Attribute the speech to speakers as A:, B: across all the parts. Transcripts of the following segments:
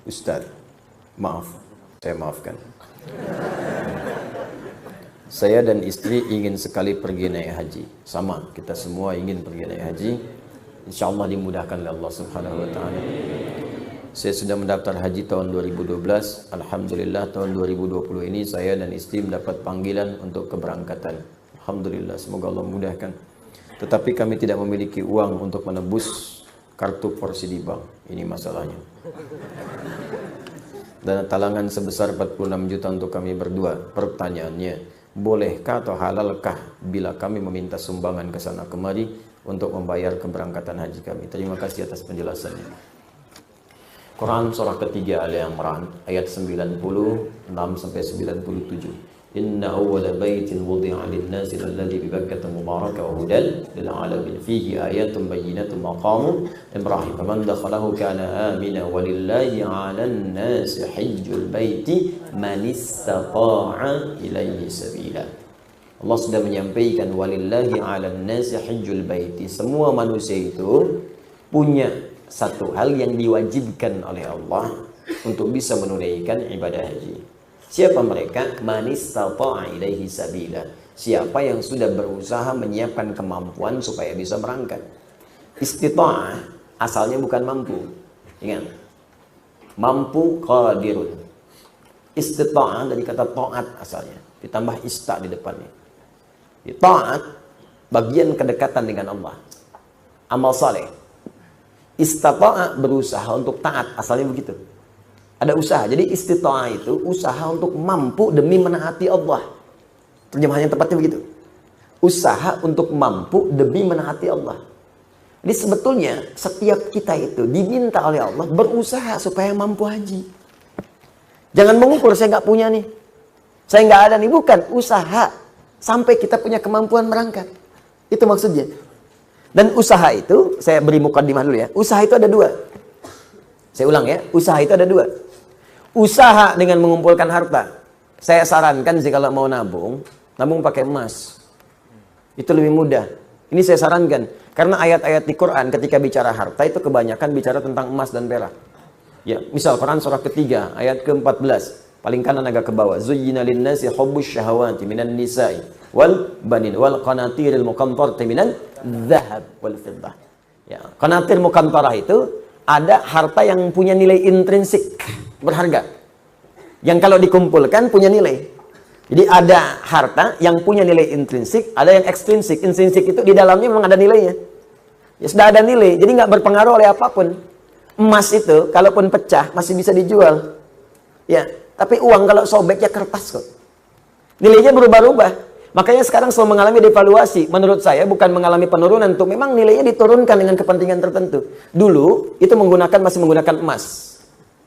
A: Ustaz, maaf, saya maafkan. Saya dan istri ingin sekali pergi naik haji. Sama, kita semua ingin pergi naik haji. InsyaAllah dimudahkan oleh Allah Subhanahu wa ta'ala. Saya sudah mendaftar haji tahun 2012. Alhamdulillah tahun 2020 ini saya dan istri mendapat panggilan untuk keberangkatan. Alhamdulillah, semoga Allah mudahkan. Tetapi kami tidak memiliki uang untuk menebus kartu porsi di bank. Ini masalahnya. Dana talangan sebesar 46 juta untuk kami berdua. Pertanyaannya, bolehkah atau halalkah bila kami meminta sumbangan ke sana kemari untuk membayar keberangkatan haji kami? Terima kasih atas penjelasannya. Quran surah ketiga Al-Imran ayat 96 sampai 97. Inna awwala baitin wudi'a lin-nasi alladhi bi Bakkah mubarakan wa hudan lil 'alamin fihi ayatun bayyinatun maqamu Ibrahim faman dakhalahu kana amina walillahi 'alan nasi hajjul baiti man istata'a ilaihi sabila. Allah sudah menyampaikan walillahi 'alan nasi hajjul baiti. Semua manusia itu punya satu hal yang diwajibkan oleh Allah untuk bisa menunaikan ibadah haji. Siapa mereka? Man istata'a ilaihi sabila. Siapa yang sudah berusaha menyiapkan kemampuan supaya bisa berangkat. Istita'ah asalnya bukan mampu. Ingat. Mampu qadirun. Istita'ah dari kata ta'at asalnya. Ditambah ista di depannya. Ta'at bagian kedekatan dengan Allah. Amal saleh. Istata'a berusaha untuk taat, asalnya begitu. Ada usaha. Jadi istita'ah itu usaha untuk mampu demi menaati Allah. Terjemahan yang tepatnya begitu. Usaha untuk mampu demi menaati Allah. Jadi sebetulnya setiap kita itu diminta oleh Allah berusaha supaya mampu haji. Jangan mengukur, saya nggak punya nih. Saya nggak ada nih, bukan. Usaha sampai kita punya kemampuan berangkat. Itu maksudnya. Dan usaha itu, saya beri mukadimah dulu ya. Usaha itu ada dua. Saya ulang ya, usaha itu ada dua. Usaha dengan mengumpulkan harta. Saya sarankan sih kalau mau nabung pakai emas. Itu lebih mudah. Ini saya sarankan. Karena ayat-ayat di Quran ketika bicara harta itu kebanyakan bicara tentang emas dan perak. Ya, misal Quran surah ketiga, ayat ke-14. Paling kanan agak ke bawah. Zuyyina lin-nasi hubbus syahawati minan nisa'i wal banin wal qanatiril muqantarati minan dzahab wal fiddah. Ya, qanatir muqantarah itu ada harta yang punya nilai intrinsik berharga. Yang kalau dikumpulkan punya nilai. Jadi ada harta yang punya nilai intrinsik, ada yang ekstrinsik. Intrinsik itu di dalamnya memang ada nilainya. Ya sudah ada nilai, jadi nggak berpengaruh oleh apapun. Emas itu kalaupun pecah masih bisa dijual. Ya, tapi uang kalau sobek ya kertas kok. Nilainya berubah-ubah. Makanya sekarang selalu mengalami devaluasi. Menurut saya bukan mengalami penurunan tuh. Memang nilainya diturunkan dengan kepentingan tertentu. Dulu itu masih menggunakan emas.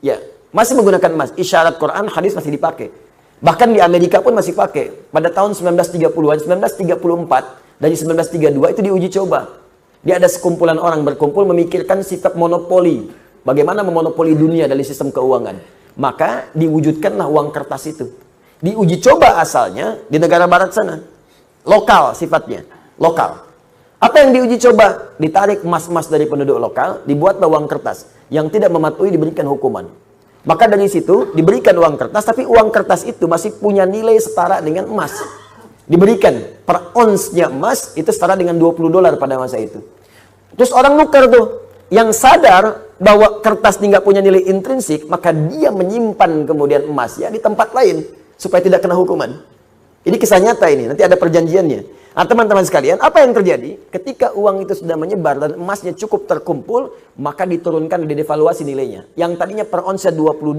A: Ya, masih menggunakan emas. Isyarat Quran, hadis masih dipakai. Bahkan di Amerika pun masih pakai. Pada tahun 1930-an, 1934 dari 1932 itu diuji coba. Dia ada sekumpulan orang berkumpul memikirkan sifat monopoli. Bagaimana memonopoli dunia dari sistem keuangan. Maka diwujudkanlah uang kertas itu. Diuji coba asalnya di negara barat sana. Lokal sifatnya. Lokal. Apa yang diuji coba? Ditarik emas-emas dari penduduk lokal, dibuatlah uang kertas. Yang tidak mematuhi diberikan hukuman. Maka dari situ diberikan uang kertas, tapi uang kertas itu masih punya nilai setara dengan emas. Diberikan per onsnya emas itu setara dengan $20 pada masa itu. Terus orang nuker tuh. Yang sadar bahwa kertas ini nggak punya nilai intrinsik, maka dia menyimpan kemudian emasnya di tempat lain. Supaya tidak kena hukuman. Ini kisah nyata ini, nanti ada perjanjiannya. Nah teman-teman sekalian, apa yang terjadi? Ketika uang itu sudah menyebar dan emasnya cukup terkumpul, maka diturunkan, didevaluasi nilainya. Yang tadinya per onsnya $20,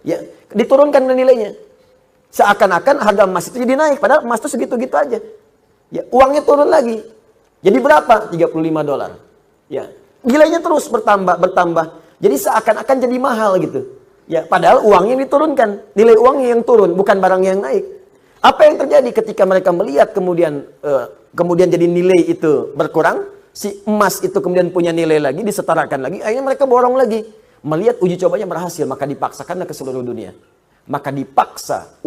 A: ya diturunkan nilainya. Seakan-akan harga emas itu jadi naik, padahal emas itu segitu-gitu aja. Ya, uangnya turun lagi. Jadi berapa? $35. Ya, nilainya terus bertambah. Jadi seakan-akan jadi mahal gitu. Ya, padahal uangnya diturunkan, nilai uangnya yang turun, bukan barang yang naik. Apa yang terjadi ketika mereka melihat kemudian jadi nilai itu berkurang, si emas itu kemudian punya nilai lagi, disetarakan lagi, akhirnya mereka borong lagi. Melihat uji cobanya berhasil, maka dipaksakanlah ke seluruh dunia. Maka dipaksa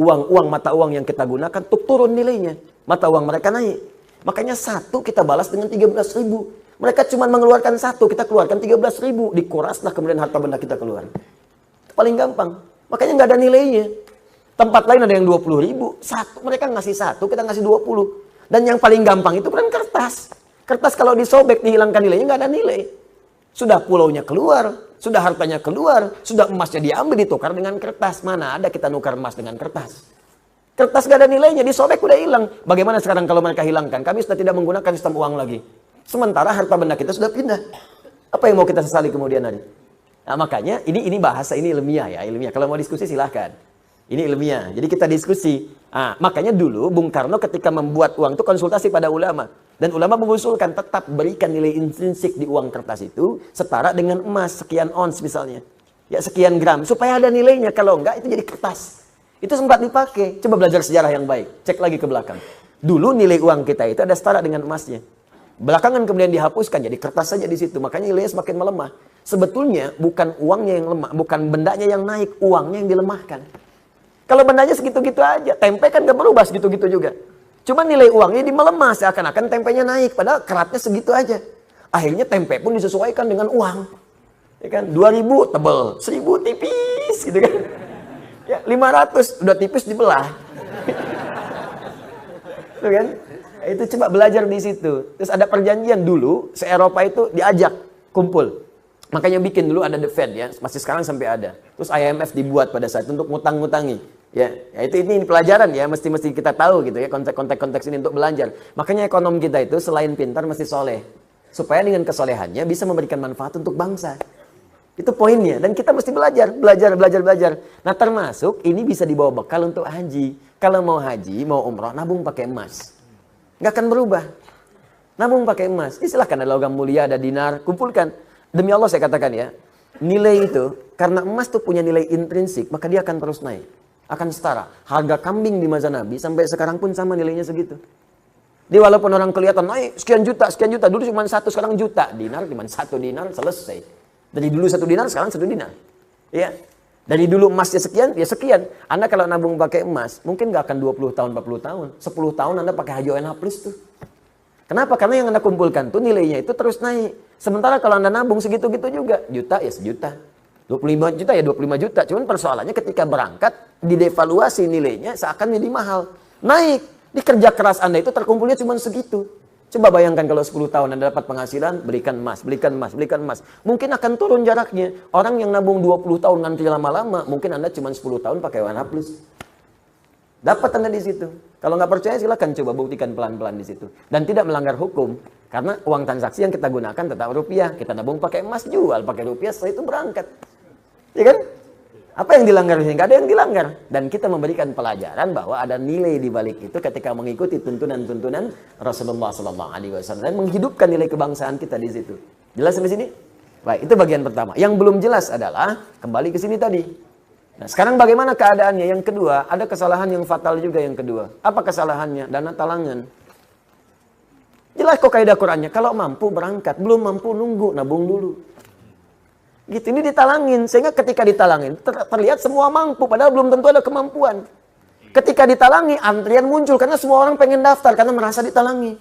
A: mata uang yang kita gunakan untuk turun nilainya. Mata uang mereka naik. Makanya satu kita balas dengan 13.000. Mereka cuma mengeluarkan satu, kita keluarkan 13.000. Dikuraslah kemudian harta benda kita keluar. Paling gampang. Makanya nggak ada nilainya. Tempat lain ada yang 20.000, mereka ngasih 1, kita ngasih 20. Dan yang paling gampang itu kan kertas. Kertas kalau disobek, dihilangkan nilainya, nggak ada nilai. Sudah pulaunya keluar, sudah hartanya keluar, sudah emasnya diambil, ditukar dengan kertas. Mana ada kita nukar emas dengan kertas? Kertas nggak ada nilainya, disobek udah hilang. Bagaimana sekarang kalau mereka hilangkan? Kami sudah tidak menggunakan sistem uang lagi. Sementara harta benda kita sudah pindah. Apa yang mau kita sesali kemudian hari? Nah makanya ini bahasa, ini ilmiah ya, ilmiah. Kalau mau diskusi silahkan. Ini ilmiah, jadi kita diskusi. Makanya dulu Bung Karno ketika membuat uang itu konsultasi pada ulama. Dan ulama mengusulkan tetap berikan nilai intrinsik di uang kertas itu setara dengan emas, sekian ons misalnya. Ya sekian gram, supaya ada nilainya. Kalau enggak itu jadi kertas. Itu sempat dipakai. Coba belajar sejarah yang baik. Cek lagi ke belakang. Dulu nilai uang kita itu ada setara dengan emasnya. Belakangan kemudian dihapuskan, jadi kertas saja di situ. Makanya nilainya semakin melemah. Sebetulnya bukan uangnya yang lemah, bukan bendanya yang naik, uangnya yang dilemahkan. Kalau bendanya segitu-gitu aja, tempe kan gak berubah segitu-gitu juga. Cuma nilai uangnya melemah, seakan-akan tempenya naik, padahal keratnya segitu aja. Akhirnya tempe pun disesuaikan dengan uang. Ya kan? 2.000 tebel, 1.000 tipis gitu kan. Ya, 500 udah tipis dibelah. Tuh kan? Itu coba belajar di situ. Terus ada perjanjian dulu, se-Eropa itu diajak kumpul. Makanya bikin dulu ada The Fed ya, masih sekarang sampai ada. Terus IMF dibuat pada saat itu untuk ngutang-ngutangi. Ya itu ini pelajaran ya, mesti kita tahu gitu ya konteks ini untuk belajar. Makanya ekonom kita itu selain pintar mesti soleh. Supaya dengan kesolehannya bisa memberikan manfaat untuk bangsa. Itu poinnya. Dan kita mesti belajar. Nah termasuk ini bisa dibawa bekal untuk haji. Kalau mau haji, mau umroh, nabung pakai emas. Nggak akan berubah. Nabung pakai emas. Silahkan ada logam mulia, ada dinar, kumpulkan. Demi Allah saya katakan ya, nilai itu, karena emas tuh punya nilai intrinsik, maka dia akan terus naik. Akan setara. Harga kambing di masa Nabi sampai sekarang pun sama nilainya segitu. Jadi walaupun orang kelihatan naik sekian juta, dulu cuma 1, sekarang juta. Dinar cuma 1 dinar, selesai. Dari dulu 1 dinar, sekarang 1 dinar. Ya. Dari dulu emasnya sekian, ya sekian. Anda kalau nabung pakai emas, mungkin nggak akan 20 tahun, 40 tahun. 10 tahun Anda pakai haji ONH plus tuh. Kenapa? Karena yang Anda kumpulkan tuh nilainya itu terus naik. Sementara kalau Anda nabung segitu-gitu juga, juta ya sejuta. 25 juta ya 25 juta. Cuman persoalannya ketika berangkat, didevaluasi nilainya seakan jadi mahal. Naik. Di kerja keras Anda itu terkumpulnya cuma segitu. Coba bayangkan kalau 10 tahun Anda dapat penghasilan, belikan emas. Mungkin akan turun jaraknya. Orang yang nabung 20 tahun nanti lama-lama, mungkin Anda cuma 10 tahun pakai warna plus. Dapat Anda di situ. Kalau nggak percaya silakan coba buktikan pelan-pelan di situ. Dan tidak melanggar hukum. Karena uang transaksi yang kita gunakan tetap rupiah. Kita nabung pakai emas, jual pakai rupiah, setelah itu berangkat. Ya kan? Apa yang dilanggar di sini? Nggak ada yang dilanggar. Dan kita memberikan pelajaran bahwa ada nilai di balik itu ketika mengikuti tuntunan-tuntunan Rasulullah SAW dan menghidupkan nilai kebangsaan kita di situ. Jelas di sini? Baik, itu bagian pertama. Yang belum jelas adalah kembali ke sini tadi. Nah, sekarang bagaimana keadaannya? Yang kedua, ada kesalahan yang fatal juga yang kedua. Apa kesalahannya? Dana talangan. Jelas kok kaidah Qur'annya. Kalau mampu berangkat, belum mampu nunggu, nabung dulu. Gitu, ini ditalangin. Sehingga ketika ditalangin, terlihat semua mampu. Padahal belum tentu ada kemampuan. Ketika ditalangi, antrian muncul. Karena semua orang pengen daftar. Karena merasa ditalangi.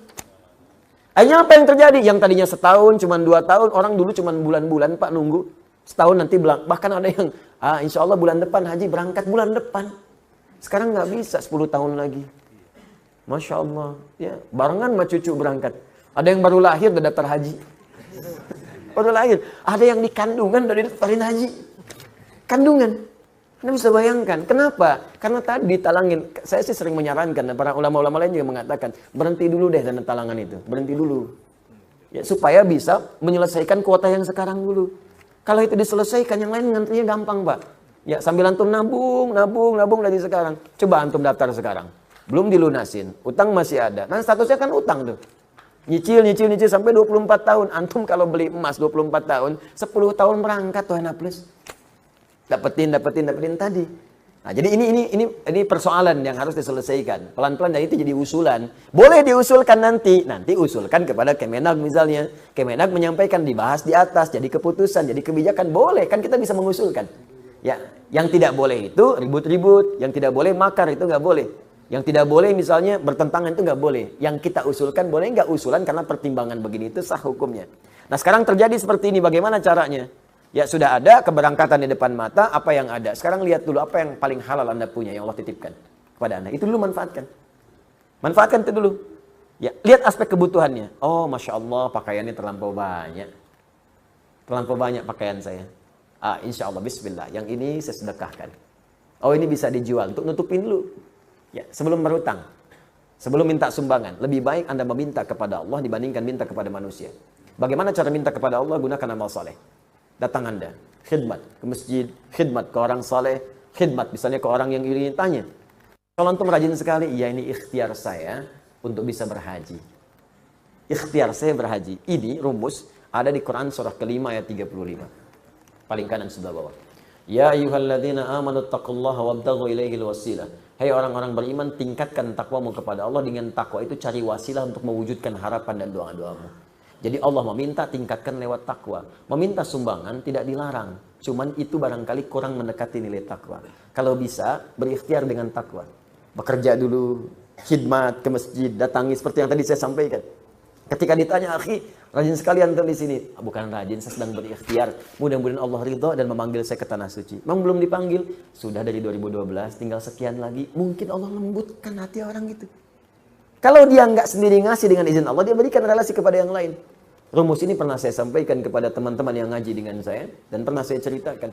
A: Akhirnya apa yang terjadi? Yang tadinya setahun, cuma 2 tahun. Orang dulu cuma bulan-bulan, Pak, nunggu. Setahun nanti bahkan ada yang, insya Allah bulan depan haji, berangkat bulan depan. Sekarang nggak bisa 10 tahun lagi. Masya Allah. Ya, barengan sama cucu berangkat. Ada yang baru lahir udah daftar haji. Baru lahir. Ada yang di kandungan udah daftarin haji. Kandungan. Anda bisa bayangkan. Kenapa? Karena tadi ditalangin. Saya sih sering menyarankan, dan para ulama-ulama lain juga mengatakan, berhenti dulu deh dana talangan itu. Berhenti dulu. Ya, supaya bisa menyelesaikan kuota yang sekarang dulu. Kalau itu diselesaikan, yang lain ngantrinya gampang, Pak. Ya, sambil antum nabung dari sekarang. Coba antum daftar sekarang. Belum dilunasin, utang masih ada. Nah, statusnya kan utang tuh. Nyicil sampai 24 tahun. Antum kalau beli emas 24 tahun, 10 tahun berangkat tuh enak plus. Dapetin tadi. Nah, jadi ini persoalan yang harus diselesaikan. Pelan-pelan, dan itu jadi usulan. Boleh diusulkan nanti usulkan kepada Kemenak misalnya. Kemenak menyampaikan, dibahas di atas, jadi keputusan, jadi kebijakan. Boleh, kan kita bisa mengusulkan. Ya, yang tidak boleh itu ribut-ribut, yang tidak boleh makar, itu nggak boleh. Yang tidak boleh misalnya bertentangan, itu nggak boleh. Yang kita usulkan boleh nggak usulan karena pertimbangan begini, itu sah hukumnya. Nah sekarang terjadi seperti ini, bagaimana caranya? Ya sudah ada keberangkatan di depan mata, apa yang ada. Sekarang lihat dulu apa yang paling halal Anda punya, yang Allah titipkan kepada Anda. Itu dulu manfaatkan. Manfaatkan itu dulu. Ya, lihat aspek kebutuhannya. Oh, Masya Allah, pakaiannya terlampau banyak. Terlampau banyak pakaian saya. Insya Allah, bismillah. Yang ini saya sedekahkan. Oh, ini bisa dijual. Untuk nutupin dulu. Ya, sebelum berhutang. Sebelum minta sumbangan. Lebih baik Anda meminta kepada Allah dibandingkan minta kepada manusia. Bagaimana cara minta kepada Allah? Gunakan amal saleh. Datang Anda, khidmat ke masjid, khidmat ke orang saleh, khidmat misalnya ke orang yang ingin tanya. Kalau antum rajin sekali, iya ini ikhtiar saya untuk bisa berhaji. Ikhtiar saya berhaji. Ini rumus ada di Quran surah kelima ayat 35. Paling kanan sebelah bawah. Ya ayyuhalladzina amanu taqullaha wabtaghu ilaihil wasilah. Hai orang-orang beriman, tingkatkan takwamu kepada Allah. Dengan takwa itu cari wasilah untuk mewujudkan harapan dan doa-doamu. Jadi Allah meminta tingkatkan lewat takwa. Meminta sumbangan tidak dilarang. Cuman itu barangkali kurang mendekati nilai takwa. Kalau bisa, berikhtiar dengan takwa. Bekerja dulu, khidmat ke masjid, datangi seperti yang tadi saya sampaikan. Ketika ditanya, akhi, rajin sekali antum di sini. Bukan rajin, saya sedang berikhtiar. Mudah-mudahan Allah ridho dan memanggil saya ke tanah suci. Memang belum dipanggil. Sudah dari 2012, tinggal sekian lagi. Mungkin Allah lembutkan hati orang itu. Kalau dia nggak sendiri ngasih dengan izin Allah, dia berikan relasi kepada yang lain. Rumus ini pernah saya sampaikan kepada teman-teman yang ngaji dengan saya. Dan pernah saya ceritakan.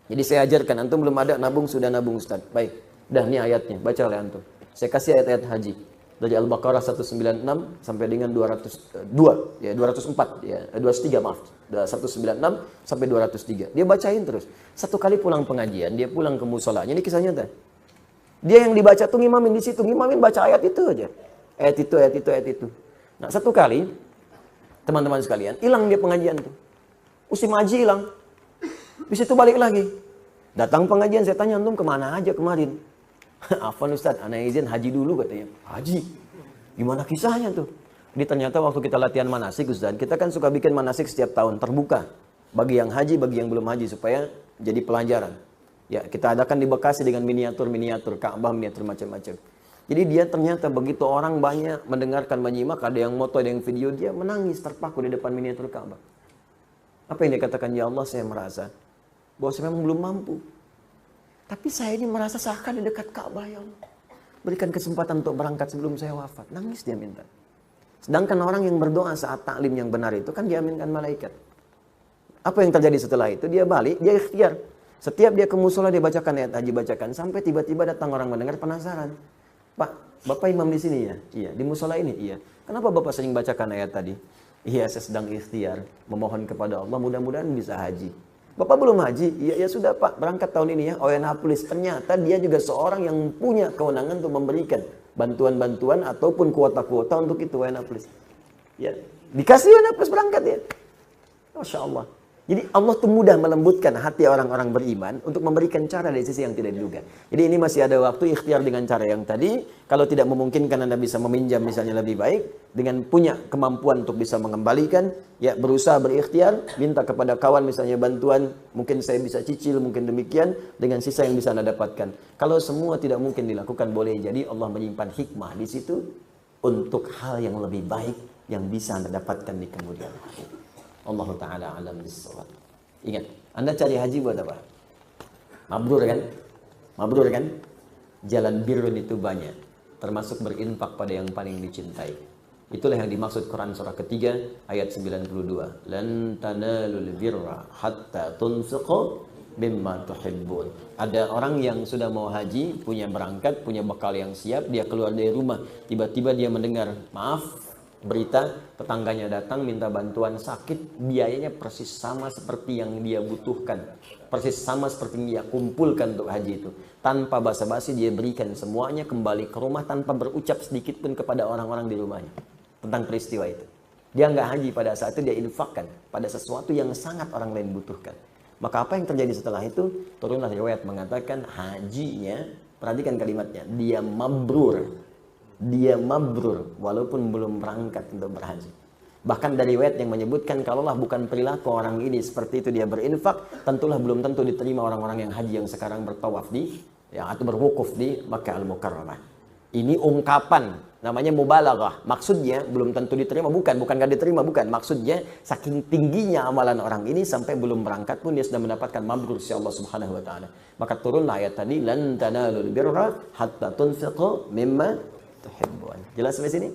A: Jadi saya ajarkan, antum belum ada nabung, sudah nabung Ustaz. Baik, dah ini ayatnya, baca oleh antum. Saya kasih ayat-ayat haji. Dari Al-Baqarah 196 sampai dengan 204, ya 204, ya 203 maaf. 196 sampai 203. Dia bacain terus. Satu kali pulang pengajian, dia pulang ke musolanya. Ini kisah nyata. Dia yang dibaca tuh ngimamin di situ, ngimamin baca ayat itu aja. Ayat itu, ayat itu, ayat itu. Nah, satu kali teman-teman sekalian, hilang dia pengajian tuh. Musim haji hilang. Di situ balik lagi. Datang pengajian, saya tanya, antum kemana aja kemarin? Afwan Ustaz, anak izin haji dulu katanya. Haji? Gimana kisahnya tuh? Jadi ternyata waktu kita latihan manasik Ustaz, kita kan suka bikin manasik setiap tahun, terbuka. Bagi yang haji, bagi yang belum haji, supaya jadi pelajaran. Ya, kita adakan di Bekasi dengan miniatur-miniatur, Ka'bah, miniatur macam-macam. Jadi dia ternyata begitu orang banyak mendengarkan, menyimak, ada yang moto, ada yang video, dia menangis terpaku di depan miniatur Ka'bah. Apa yang dia katakan? Ya Allah, saya merasa bahwa saya memang belum mampu. Tapi saya ini merasa seakan di dekat Ka'bah, ya Allah. Berikan kesempatan untuk berangkat sebelum saya wafat. Nangis dia minta. Sedangkan orang yang berdoa saat taklim yang benar itu kan diaminkan malaikat. Apa yang terjadi setelah itu? Dia balik, dia ikhtiar. Setiap dia ke musola dia bacakan ayat haji, bacakan. Sampai tiba-tiba datang orang mendengar penasaran. Pak, Bapak imam di sini ya? Iya. Di musola ini? Iya. Kenapa Bapak sering bacakan ayat tadi? Iya, saya sedang ikhtiar. Memohon kepada Allah, mudah-mudahan bisa haji. Bapak belum haji? Iya, ya sudah Pak, berangkat tahun ini ya. ONH+. Ternyata dia juga seorang yang punya kewenangan untuk memberikan bantuan-bantuan ataupun kuota-kuota untuk itu ONH+. Ya, dikasih ONH+ berangkat ya. Masya Allah. Jadi Allah tuh mudah melembutkan hati orang-orang beriman untuk memberikan cara dari sisi yang tidak diduga. Jadi ini masih ada waktu ikhtiar dengan cara yang tadi. Kalau tidak memungkinkan Anda bisa meminjam misalnya lebih baik. Dengan punya kemampuan untuk bisa mengembalikan. Ya berusaha berikhtiar. Minta kepada kawan misalnya bantuan. Mungkin saya bisa cicil, mungkin demikian. Dengan sisa yang bisa Anda dapatkan. Kalau semua tidak mungkin dilakukan, boleh jadi Allah menyimpan hikmah di situ. Untuk hal yang lebih baik yang bisa Anda dapatkan di kemudian hari. Allah Ta'ala alam bisawab. Ingat, Anda cari haji buat apa? Mabrur kan? Mabrur kan? Jalan birrun itu banyak. Termasuk berinfak pada yang paling dicintai. Itulah yang dimaksud Quran surah ketiga ayat 92. Lan tanalul birra hatta tunfiqu mimma tuhibbun. Ada orang yang sudah mau haji, punya berangkat, punya bekal yang siap, dia keluar dari rumah. Tiba-tiba dia mendengar, maaf, berita tetangganya datang minta bantuan sakit, biayanya persis sama seperti yang dia butuhkan, persis sama seperti yang dia kumpulkan untuk haji itu. Tanpa basa-basi dia berikan semuanya, kembali ke rumah tanpa berucap sedikit pun kepada orang-orang di rumahnya tentang peristiwa itu. Dia nggak haji pada saat itu, dia infakkan pada sesuatu yang sangat orang lain butuhkan. Maka apa yang terjadi setelah itu? Turunlah riwayat mengatakan hajinya, perhatikan kalimatnya, dia mabrur. Dia mabrur walaupun belum berangkat untuk berhaji. Bahkan dari riwayat yang menyebutkan kalaulah bukan perilaku orang ini seperti itu dia berinfak, tentulah belum tentu diterima orang-orang yang haji yang sekarang bertawaf di atau berwukuf di Makkah Al-Mukarramah. Ini ungkapan Namanya mubalaghah. Maksudnya belum tentu diterima, bukan gak diterima, bukan. Maksudnya saking tingginya amalan orang ini sampai belum berangkat pun dia sudah mendapatkan mabrur si Allah Subhanahu wa taala. Maka turunlah ayat tadi, lan tanalul birra hatta tunfiqu mimma tuhibbun. Jelas sampai sini?